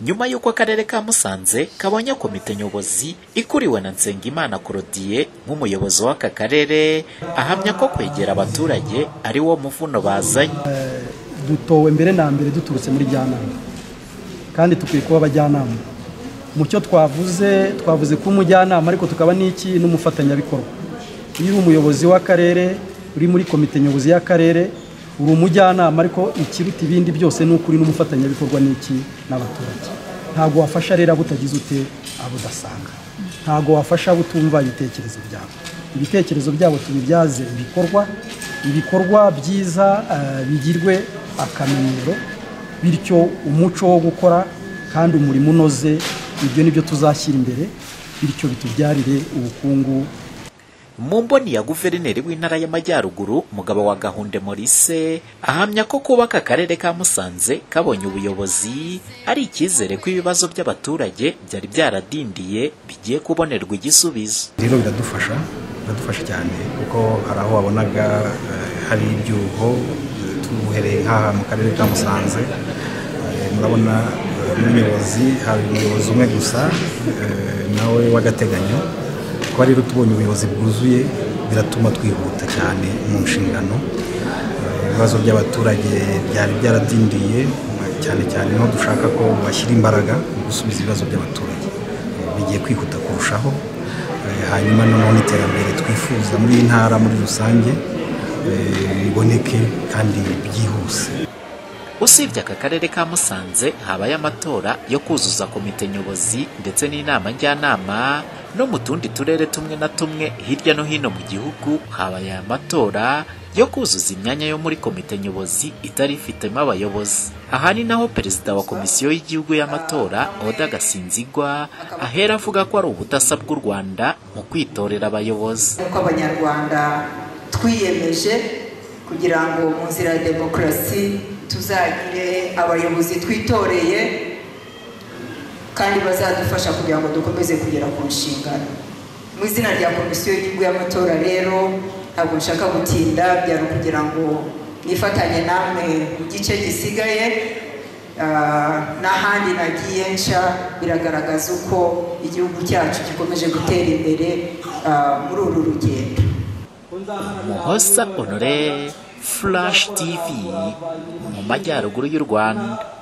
Nyuma y'uko akarere ka Musanze kabonye komite nyobozi ikuriwe na Nsengimana Claudie nk'umuyobozi w'aka karere, ahamya ko kwegera abaturage ari wo muvuno bazanye. Dutowe mbere na mbere duturutse muri Jyanama, kandi tukwiye kuba abajyanama. Mucyo twavuze ko umujyanama ariko tukaba n'iki n'umufatanyabikorwa. Iyo umuyobozi w'akarere uri muri komite nyobozi y'akarere uri umujyanama, ariko ikiruta ibindi byose ni ukuri n'umufatanyabikorwa n'iki n'abaturage. Ntago wafasha rero butagize ute abudasanga, ntago wafasha butumva ibitekerezo byabo. Ibitekerezo byabo tubibyaze ibikorwa byiza, bigirwe akamenyero, bityo umuco wo gukora kandi umurimo unoze. Ibyo nibyo tuzashyira imbere, bityo bitubyarire ubukungu. Mu mboni ya guverineri w'intara y'Amajyaruguru Mugabo wa Gahunde Maurice ahamya ko kubaka akarere ka Musanze kabonye ubuyobozi ari icyizere ko ibibazo by'abaturage byari byaradindiye bigiye kubonerwa igisubizo. Rero biradufasha cyane kuko hari aho wabonaga hari ibyuho tubuhereye nk'aha mu karere ka Musanze. Murabona umuyobozi hari umuyobozi umwe gusa nawe w'agateganyo. Kuba rero tubonye ubuyobozi bwuzuye biratuma twihuta cyane mu nshingano. Ibibazo by'abaturage byari byaradindiye cyane no dushaka ko bashyira imbaraga mu gusubiza ibibazo by'abaturage, bigiye kwihuta kurushaho. Hanyuma noneho n'iterambere twifuza muri intara muri rusange biboneke kandi byihuse. Usibye aka karere ka Musanze habaye amatora yo kuzuza komite nyobozi ndetse n'inama njyanama, no mu tundi turere tumwe na tumwe hirya no hino mu gihugu habaye amatora yo kuzuza imyanya yo muri komite nyobozi itari ifitemo abayobozi. Aha ni naho perezida wa komisiyo y'igihugu y'amatora Oda Gasinzigwa ahera avuga ko ari ubudasa bw'u Rwanda mu kwitorera abayobozi. Uko abanyarwanda twiyemeje kugira ngo mu nzira ya demokarasi tuzagire abayobozi twitoreye kandi bazadufasha kugira ngo dukomeze kugera ku nshingano. Mu izina rya komisiyo y'igihugu y'amatora rero ntabwo nshaka gutinda, byari kugira ngo nifatanye namwe mu gice gisigaye. N'ahandi nagiye nca biragaragaza uko igihugu cyacu gikomeje gutera imbere muri uru rugendo. Muhoza Honore, Flash TV, mu Majyaruguru y'u Rwanda.